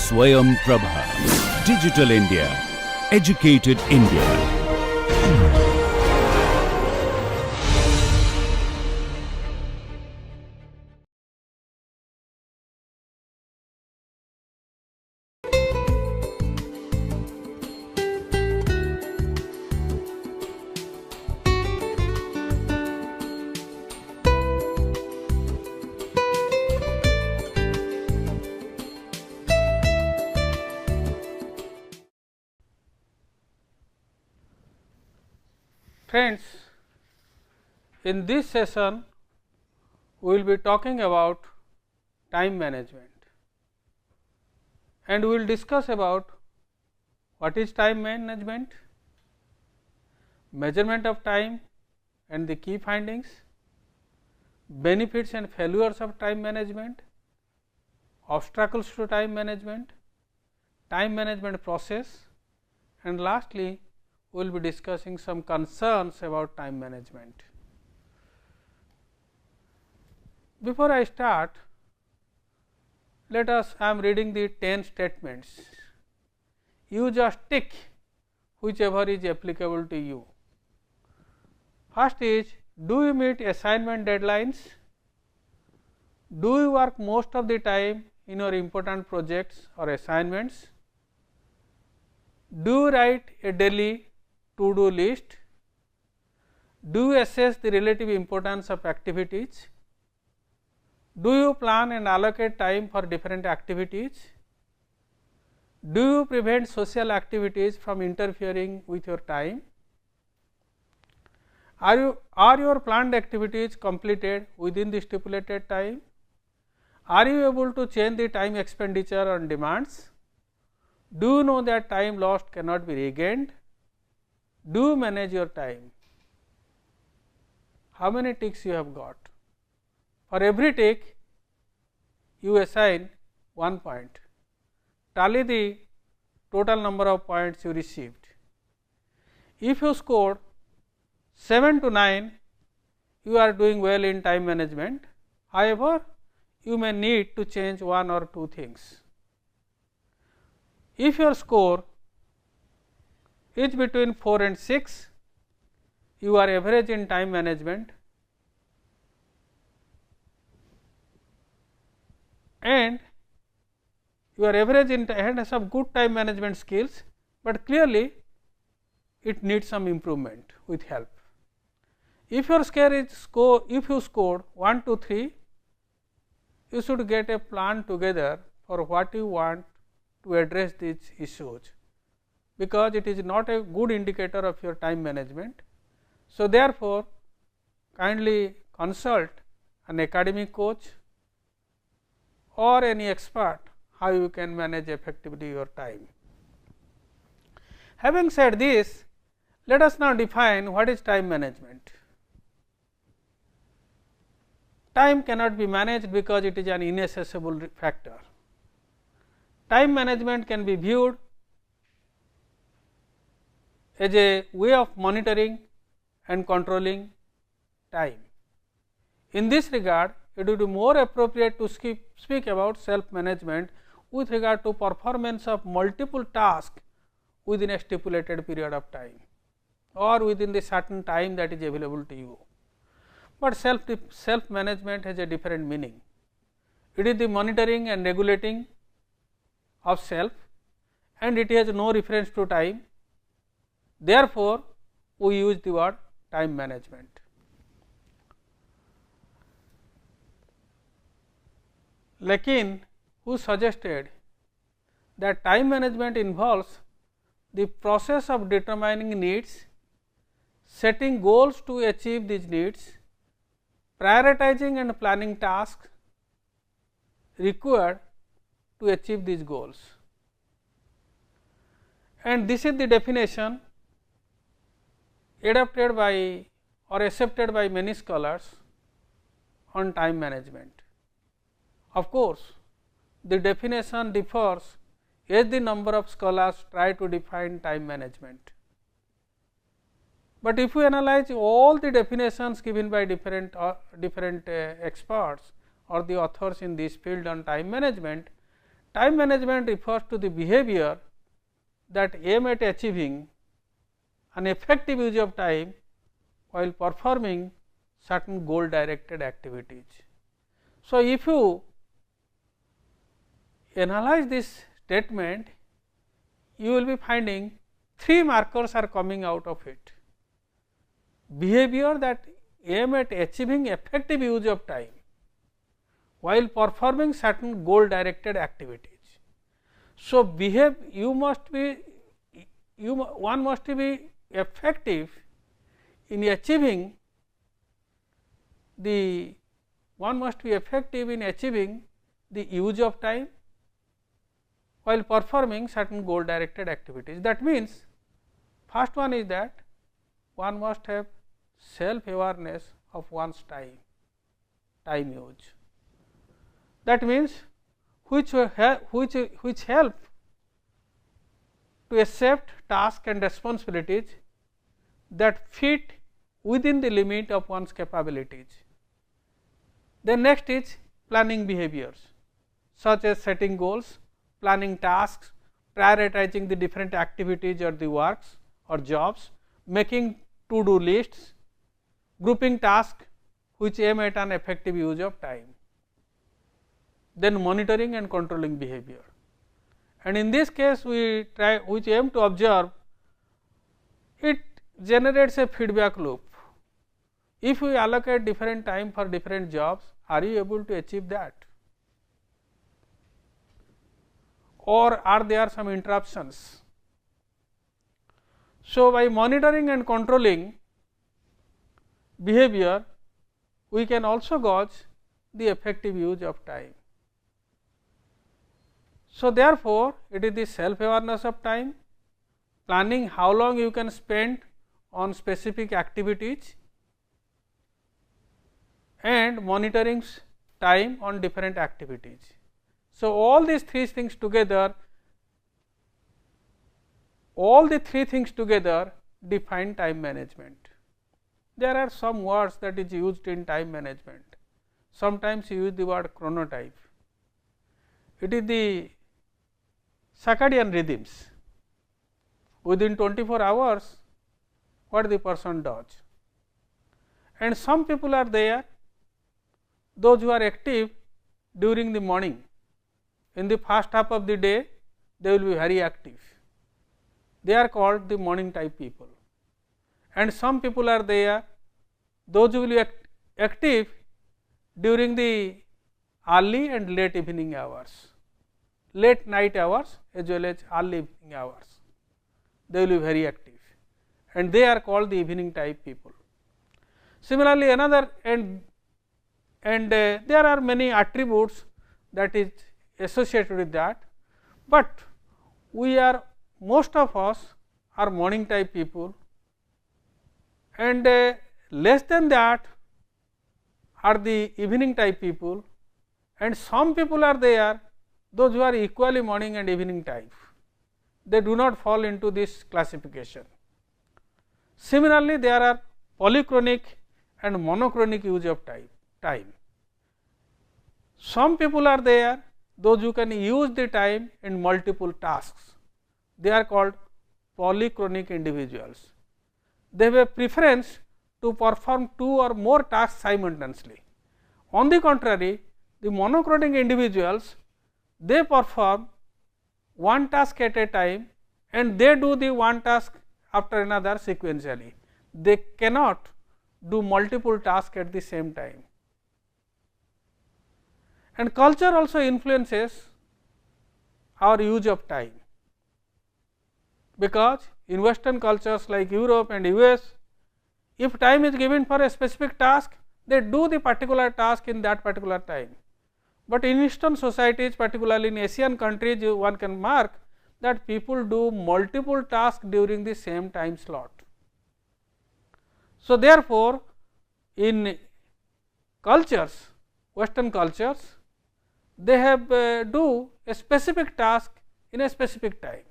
Swayam Prabha. Digital India. Educated India. Friends, in this session we will be talking about time management, and we will discuss about what is time management, measurement of time and the key findings, benefits and failures of time management, obstacles to time management process, and lastly we will be discussing some concerns about time management. Before I start, I am reading the 10 statements. You just tick whichever is applicable to you. First is, do you meet assignment deadlines? Do you work most of the time in your important projects or assignments? Do you write a daily to-do list? Do you assess the relative importance of activities? Do you plan and allocate time for different activities? Do you prevent social activities from interfering with your time? Are your planned activities completed within the stipulated time? Are you able to change the time expenditure on demands? Do you know that time lost cannot be regained? Do you manage your time? How many ticks you have got? For every tick you assign 1 point. Tally the total number of points you received. If you scored 7 to 9, you are doing well in time management. However, you may need to change 1 or 2 things. If your score is between 4 and 6, you are average in time management, and you are average in and have some good time management skills, but clearly it needs some improvement with help. If your if you scored 1 to 3, you should get a plan together for what you want to address these issues, because it is not a good indicator of your time management. So, therefore, kindly consult an academic coach or any expert how you can manage effectively your time. Having said this, let us now define what is time management. Time cannot be managed because it is an inaccessible factor. Time management can be viewed as a way of monitoring and controlling time. In this regard, it would be more appropriate to speak about self management with regard to performance of multiple tasks within a stipulated period of time or within the certain time that is available to you. But self management has a different meaning. It is the monitoring and regulating of self, and it has no reference to time. Therefore, we use the word time management. Lakin, who suggested that time management involves the process of determining needs, setting goals to achieve these needs, prioritizing and planning tasks required to achieve these goals. And this is the definition adopted by or accepted by many scholars on time management. Of course, the definition differs as the number of scholars try to define time management. But if we analyze all the definitions given by different experts or the authors in this field on time management time management refers to the behavior that aim at achieving an effective use of time while performing certain goal directed activities. So, if you analyze this statement, you will be finding 3 markers are coming out of it. Behavior that aim at achieving effective use of time while performing certain goal directed activities. So, one must be effective in achieving the use of time while performing certain goal directed activities. That means, first one is that one must have self awareness of one's time use. That means, which help to accept tasks and responsibilities that fit within the limit of one's capabilities. Then next is planning behaviors, such as setting goals, planning tasks, prioritizing the different activities or the works or jobs, making to-do lists, grouping tasks which aim at an effective use of time. Then monitoring and controlling behavior. And in this case, which aim to observe, it generates a feedback loop. If we allocate different time for different jobs, are you able to achieve that? Or are there some interruptions? So, by monitoring and controlling behavior, we can also gauge the effective use of time. So, therefore, it is the self awareness of time, planning how long you can spend on specific activities, and monitoring time on different activities. So, all the three things together define time management. There are some words that is used in time management. Sometimes you use the word chronotype. It is the circadian rhythms. Within 24 hours, what the person does. And some people are there, those who are active during the morning. In the first half of the day, they will be very active. They are called the morning type people. And some people are there, those who will be active during the early and late evening hours, late night hours as well as early evening hours. They will be very active, and they are called the evening type people. Similarly, another and there are many attributes that is associated with that, but most of us are morning type people, and less than that are the evening type people, and some people are there, those who are equally morning and evening type. They do not fall into this classification. Similarly, there are polychronic and monochronic use of time. Some people are there, those who can use the time in multiple tasks. They are called polychronic individuals. They have a preference to perform 2 or more tasks simultaneously. On the contrary, the monochronic individuals, they perform one task at a time, and they do the one task after another sequentially. They cannot do multiple tasks at the same time. And culture also influences our use of time, because in western cultures like Europe and US, if time is given for a specific task, they do the particular task in that particular time. But in eastern societies, particularly in Asian countries, one can mark that people do multiple tasks during the same time slot. So, therefore, in cultures, western cultures, they have do a specific task in a specific time,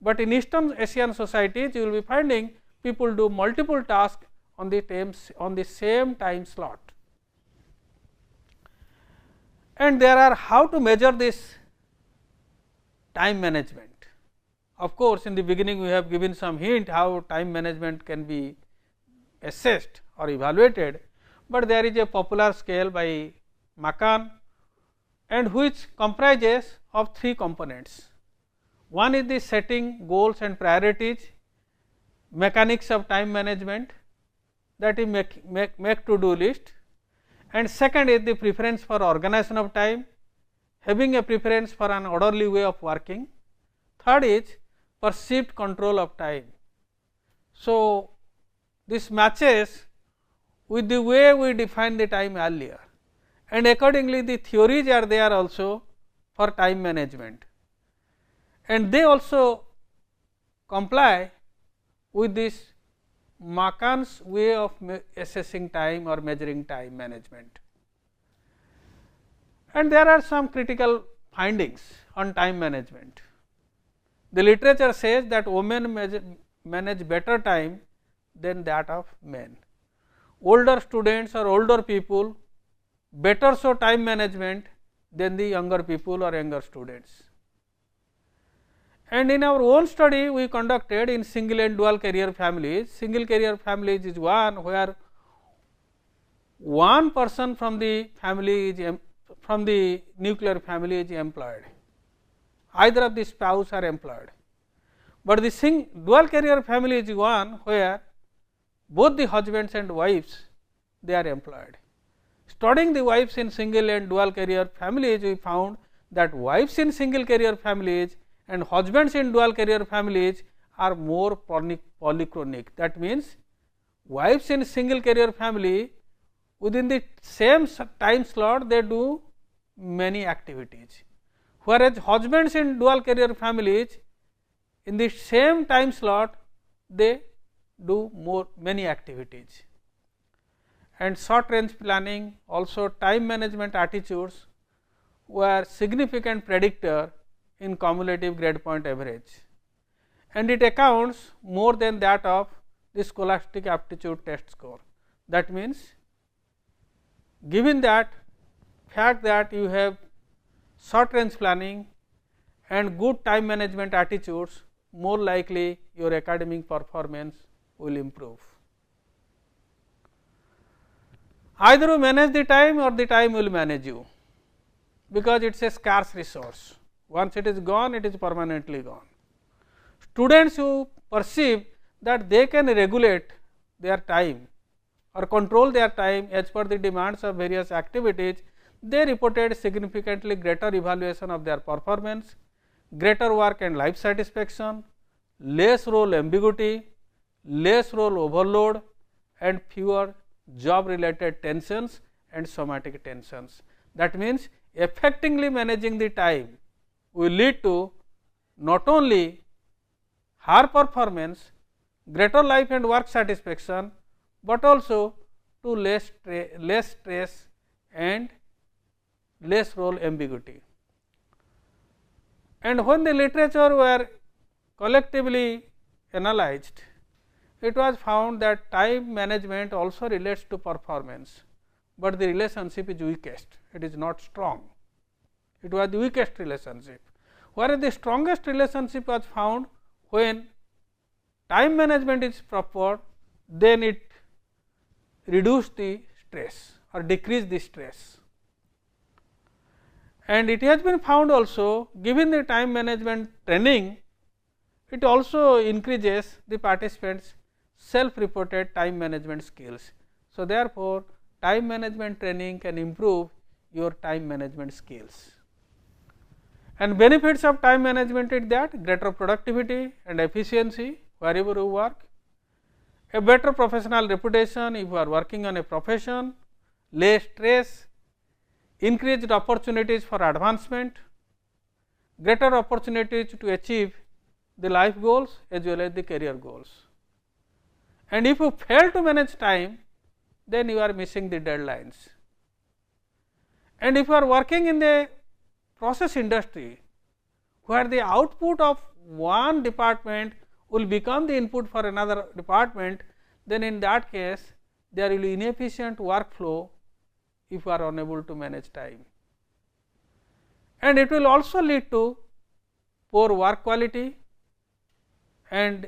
but in eastern Asian societies, you will be finding people do multiple tasks on the same time slot. And there are how to measure this time management. Of course, in the beginning we have given some hint how time management can be assessed or evaluated, but there is a popular scale by Macan and which comprises of 3 components. One is the setting goals and priorities, mechanics of time management, that is make to do list, and second is the preference for organization of time, having a preference for an orderly way of working. Third is perceived control of time. So, this matches with the way we define the time earlier, and accordingly the theories are there also for time management, and they also comply with this Macan's way of assessing time or measuring time management. And there are some critical findings on time management. The literature says that women manage better time than that of men. Older students or older people better show time management than the younger people or younger students. And in our own study we conducted in single and dual career families. Single career families is one where one person from the family is from the nuclear family is employed, either of the spouse are employed. But the dual career family is one where both the husbands and wives they are employed. Studying the wives in single and dual career families, we found that wives in single career families and husbands in dual career families are more polychronic. That means, wives in single career family within the same time slot they do many activities, whereas husbands in dual career families in the same time slot they do many activities. And short range planning, also time management attitudes were significant predictor in cumulative grade point average, and it accounts more than that of the scholastic aptitude test score. That means, given that fact that you have short range planning and good time management attitudes, more likely your academic performance will improve. Either you manage the time or the time will manage you, because it is a scarce resource. Once it is gone, it is permanently gone. Students who perceive that they can regulate their time or control their time as per the demands of various activities, they reported significantly greater evaluation of their performance, greater work and life satisfaction, less role ambiguity, less role overload, and fewer job related tensions and somatic tensions. That means, effectively managing the time will lead to not only higher performance, greater life and work satisfaction, but also to less stress and less role ambiguity. And when the literature were collectively analyzed, it was found that time management also relates to performance, but the relationship is weakest, it is not strong. It was the weakest relationship, whereas the strongest relationship was found when time management is proper, then it reduce the stress or decrease the stress. And it has been found also, given the time management training, it also increases the participants self reported time management skills. So, therefore, time management training can improve your time management skills. And benefits of time management is that greater productivity and efficiency wherever you work, a better professional reputation if you are working on a profession, less stress, increased opportunities for advancement, greater opportunities to achieve the life goals as well as the career goals. And if you fail to manage time, then you are missing the deadlines. And if you are working in the process industry, where the output of one department will become the input for another department, then in that case there will be inefficient workflow if you are unable to manage time. And it will also lead to poor work quality and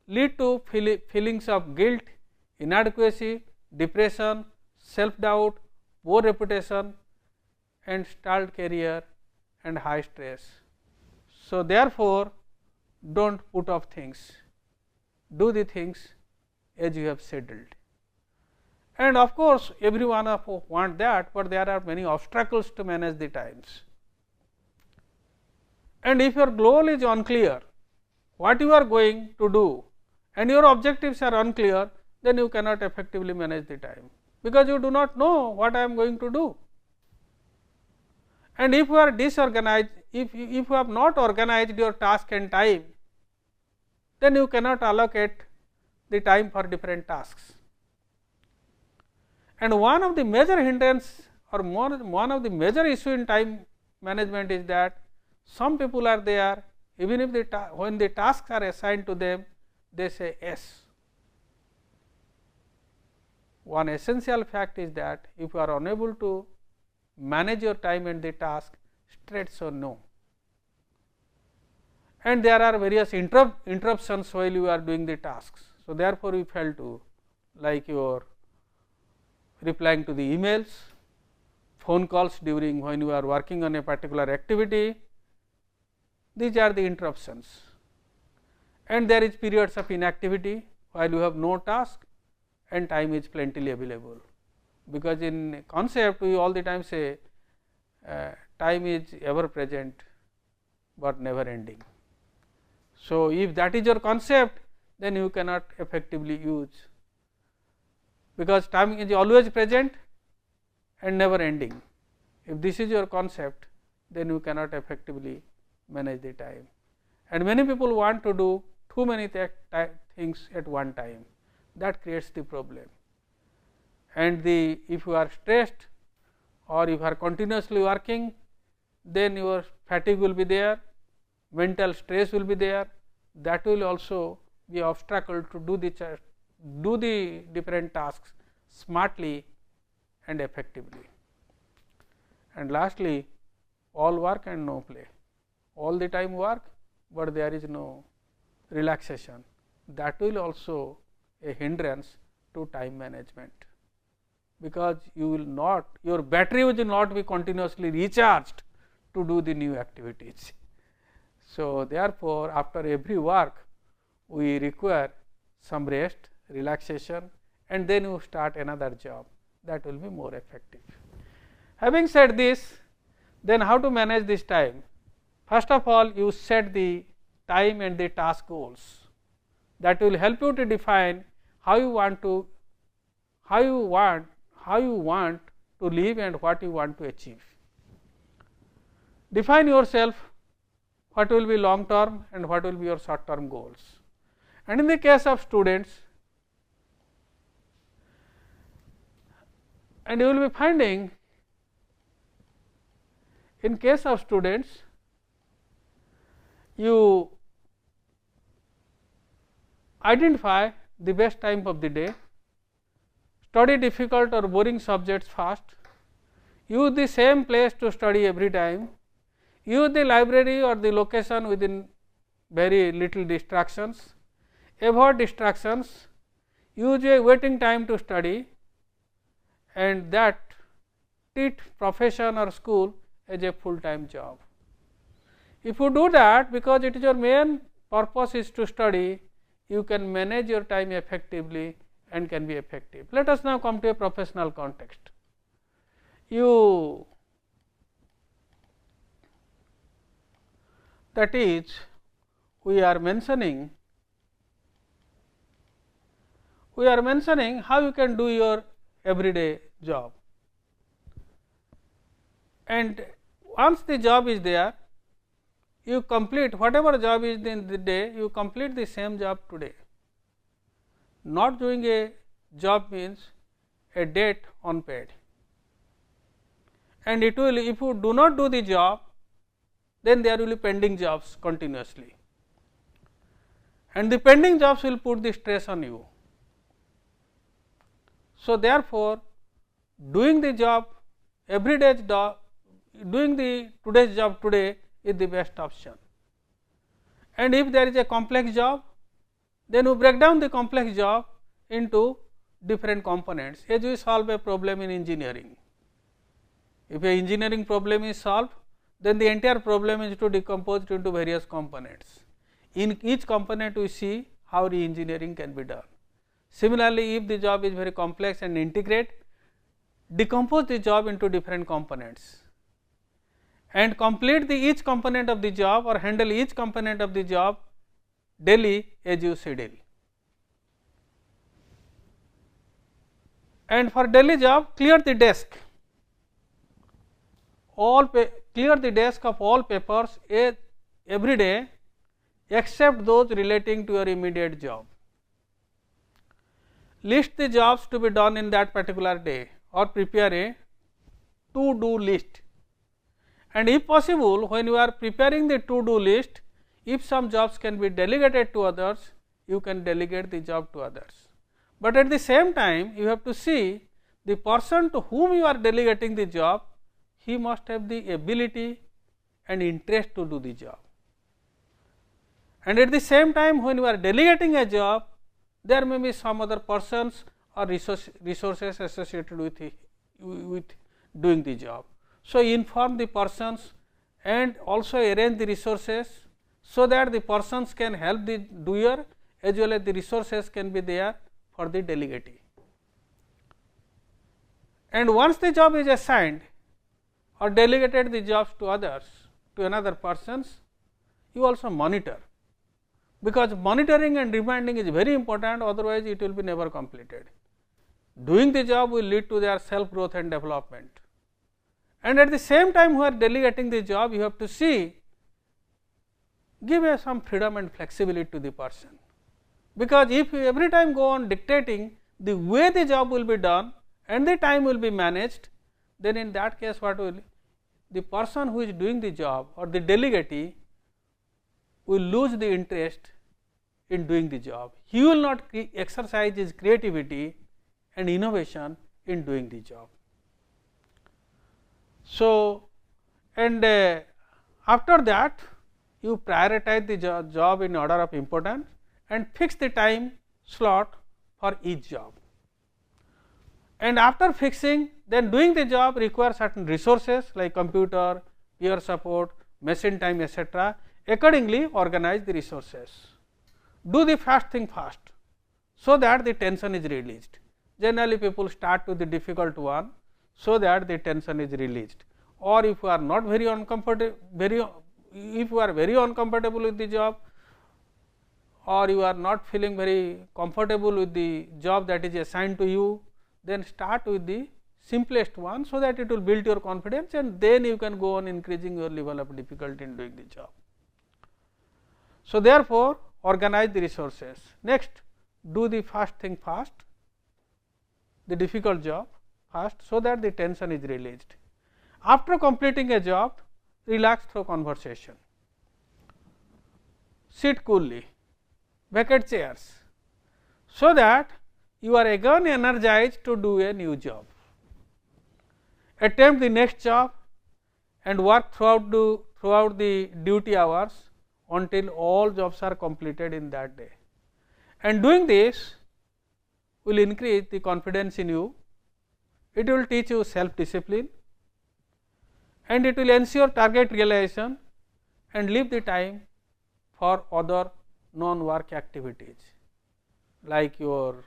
lead to feelings of guilt, inadequacy, depression, self-doubt, poor reputation and stalled career and high stress. So, therefore, do not put off things, do the things as you have scheduled. And of course, every one of us want that, but there are many obstacles to manage the times. And if your goal is unclear, what you are going to do and your objectives are unclear, then you cannot effectively manage the time, because you do not know what I am going to do. And if you are disorganized, if you have not organized your task and time, then you cannot allocate the time for different tasks. And one of the major hindrance or one of the major issue in time management is that some people are there, even if when the tasks are assigned to them, they say yes. One essential fact is that if you are unable to manage your time and the task, straight say no. And there are various interruptions while you are doing the tasks. So, therefore, you fail to, like your replying to the emails, phone calls during when you are working on a particular activity. These are the interruptions, and there is periods of inactivity while you have no task and time is plentifully available, because in concept we all the time say time is ever present, but never ending. So, if that is your concept, then you cannot effectively use, because time is always present and never ending. If this is your concept, then you cannot effectively manage the time. And many people want to do too many things at one time, that creates the problem. And if you are stressed or if you are continuously working, then your fatigue will be there, mental stress will be there, that will also be obstacle to do the different tasks smartly and effectively. And lastly, all work and no play, all the time work, but there is no relaxation, that will also a hindrance to time management, because you will not, your battery will not be continuously recharged to do the new activities. So, therefore, after every work we require some rest, relaxation, and then you start another job, that will be more effective. Having said this, then how to manage this time? First of all, you set the time and the task goals, that will help you to define how you want to live and what you want to achieve. Define yourself what will be long term and what will be your short term goals. And in the case of students, and you will be finding, in case of students, you identify the best time of the day, study difficult or boring subjects fast, use the same place to study every time, use the library or the location within very little distractions, avoid distractions, use a waiting time to study, and that treat profession or school as a full time job. If you do that, because it is your main purpose is to study, you can manage your time effectively and can be effective. Let us now come to a professional context. That is, we are mentioning how you can do your everyday job, and once the job is there, you complete whatever job is in the day, you complete the same job today. Not doing a job means a debt unpaid, and it will, if you do not do the job, then there will be pending jobs continuously, and the pending jobs will put the stress on you. So, therefore, doing the job every day, doing the today's job today is the best option. and if there is a complex job, then we break down the complex job into different components as we solve a problem in engineering. If a engineering problem is solved, then the entire problem is to decompose into various components. In each component we see how re-engineering can be done. Similarly, if the job is very complex and integrate, decompose the job into different components and complete each component of the job or handle each component of the job daily as you schedule. And for daily job, clear the desk, clear the desk of all papers every day except those relating to your immediate job. List the jobs to be done in that particular day or prepare a to-do list. And if possible, when you are preparing the to-do list, if some jobs can be delegated to others, you can delegate the job to others. But at the same time, you have to see the person to whom you are delegating the job, he must have the ability and interest to do the job. And at the same time, when you are delegating a job, there may be some other persons or resources associated with doing the job. So, inform the persons and also arrange the resources, so that the persons can help the doer as well as the resources can be there for the delegatee. And once the job is assigned or delegated the jobs to others, to another persons, you also monitor, because monitoring and reminding is very important, otherwise it will be never completed. Doing the job will lead to their self growth and development. And at the same time, who are delegating the job, you have to see, give some freedom and flexibility to the person, because if you every time go on dictating the way the job will be done and the time will be managed, then in that case what will the person who is doing the job or the delegatee will lose the interest in doing the job. He will not exercise his creativity and innovation in doing the job. So, and after that you prioritize the job in order of importance and fix the time slot for each job. And after fixing, then doing the job requires certain resources like computer, peer support, machine time, etc. Accordingly, organize the resources. Do the fast thing fast, so that the tension is released. Generally, people start with the difficult one, so that the tension is released. Or if you are not very uncomfortable, if you are very uncomfortable with the job, or you are not feeling very comfortable with the job that is assigned to you, then start with the simplest one, so that it will build your confidence, and then you can go on increasing your level of difficulty in doing the job. So, therefore, organize the resources. Next, do the fast thing fast, the difficult job fast, so that the tension is released. After completing a job, relax through conversation, sit coolly, vacate chairs, so that you are again energized to do a new job. Attempt the next job and work throughout the duty hours until all jobs are completed in that day. And doing this will increase the confidence in you, it will teach you self discipline, and it will ensure target realization and leave the time for other non work activities, like your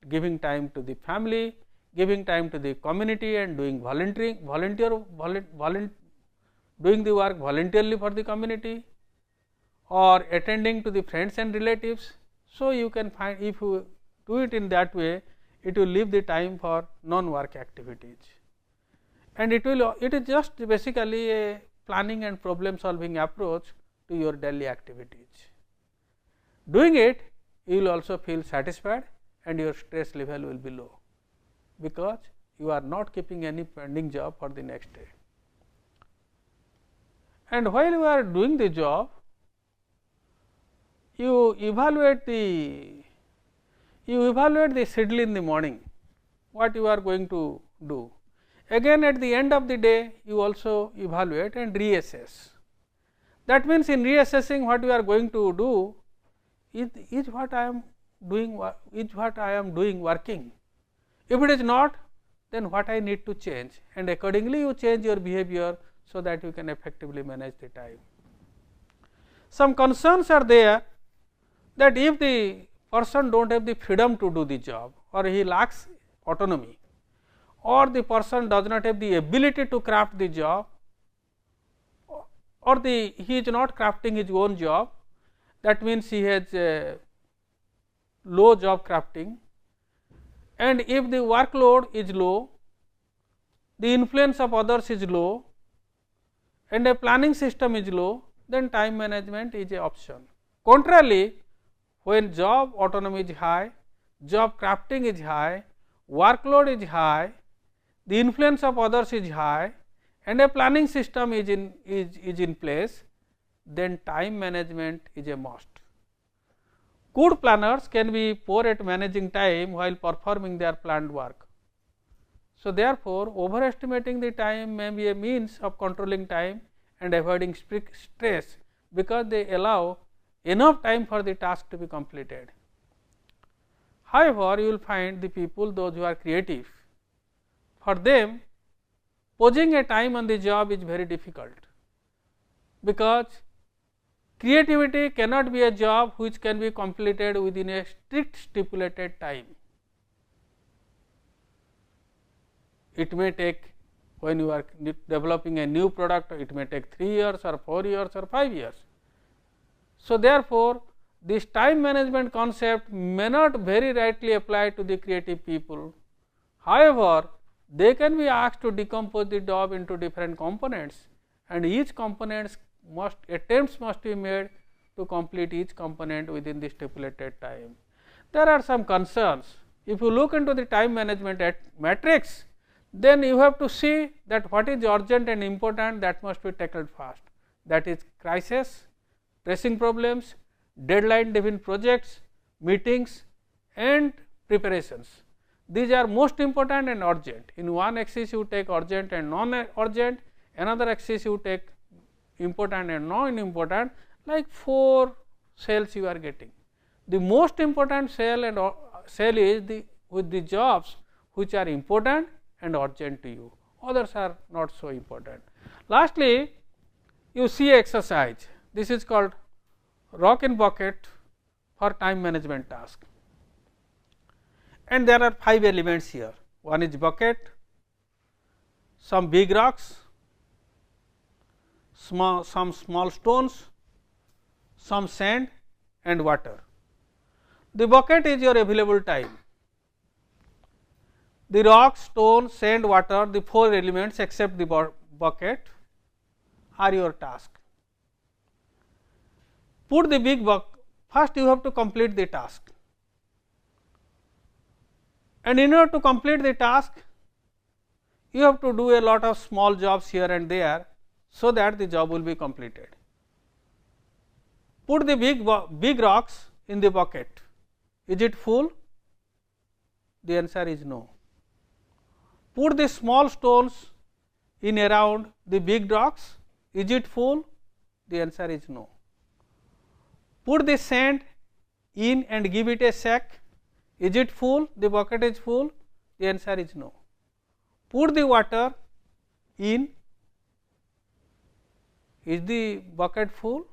giving time to the family, giving time to the community, and doing volunteering, doing the work voluntarily for the community, or attending to the friends and relatives. So, you can find, if you do it in that way, it will leave the time for non work activities, and it is just basically a planning and problem solving approach to your daily activities. Doing it, you will also feel satisfied and your stress level will be low, because you are not keeping any pending job for the next day. And while you are doing the job, you evaluate the schedule in the morning, what you are going to do. Again at the end of the day, you also evaluate and reassess That means, in reassessing what we are going to do, is what I am doing, working. If it is not, then what I need to change, and accordingly you change your behavior, so that you can effectively manage the time. Some concerns are there, that if the person do not have the freedom to do the job, or he lacks autonomy, or the person does not have the ability to craft the job, or he is not crafting his own job, that means he has low job crafting, and if the workload is low, the influence of others is low, and a planning system is low, then time management is an option. Contrarily, when job autonomy is high, job crafting is high, workload is high, the influence of others is high, and a planning system is in place, then time management is a must. Good planners can be poor at managing time while performing their planned work. So, therefore, overestimating the time may be a means of controlling time and avoiding stress, because they allow enough time for the task to be completed. However, you will find the people, those who are creative, for them posing a time on the job is very difficult, because creativity cannot be a job which can be completed within a strict stipulated time. It may take, when you are developing a new product, it may take 3 years or 4 years or 5 years. So, therefore, this time management concept may not very rightly apply to the creative people. However, they can be asked to decompose the job into different components, and each components attempts must be made to complete each component within the stipulated time. There are some concerns. If you look into the time management matrix, then you have to see that what is urgent and important, that must be tackled fast. That is crisis, pressing problems, deadline driven projects, meetings and preparations. These are most important and urgent. In one axis you take urgent and non-urgent, another axis you take important and non-important, like 4 cells you are getting. The most important cell is with the jobs which are important and urgent to you, others are not so important. Lastly, you see exercise. This is called rock and bucket for time management task, and there are 5 elements here. One is bucket, some big rocks, some small stones, some sand and water. The bucket is your available time. The rock, stone, sand, water, the 4 elements except the bucket are your task. Put the big bucket, first you have to complete the task, and in order to complete the task, you have to do a lot of small jobs here and there, so that the job will be completed. Put the big rocks in the bucket. Is it full? The answer is no. Put the small stones in around the big rocks. Is it full? The answer is no. Put the sand in and give it a shake. Is it full? The bucket is full. The answer is no. Put the water in. Is the bucket full?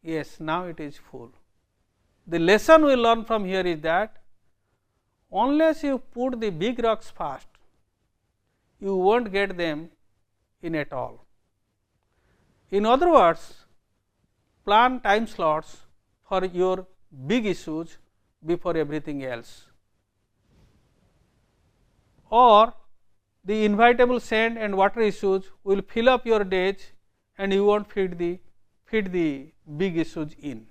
Yes, now it is full. The lesson we learn from here is that unless you put the big rocks first, you won't get them in at all. In other words, plan time slots for your big issues before everything else, or the inevitable sand and water issues will fill up your days and you won't feed the big issues in.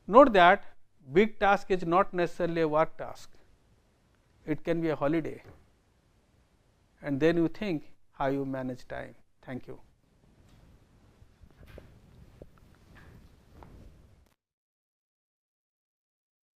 Note that big task is not necessarily a work task, it can be a holiday, and then you think how you manage time. Thank you.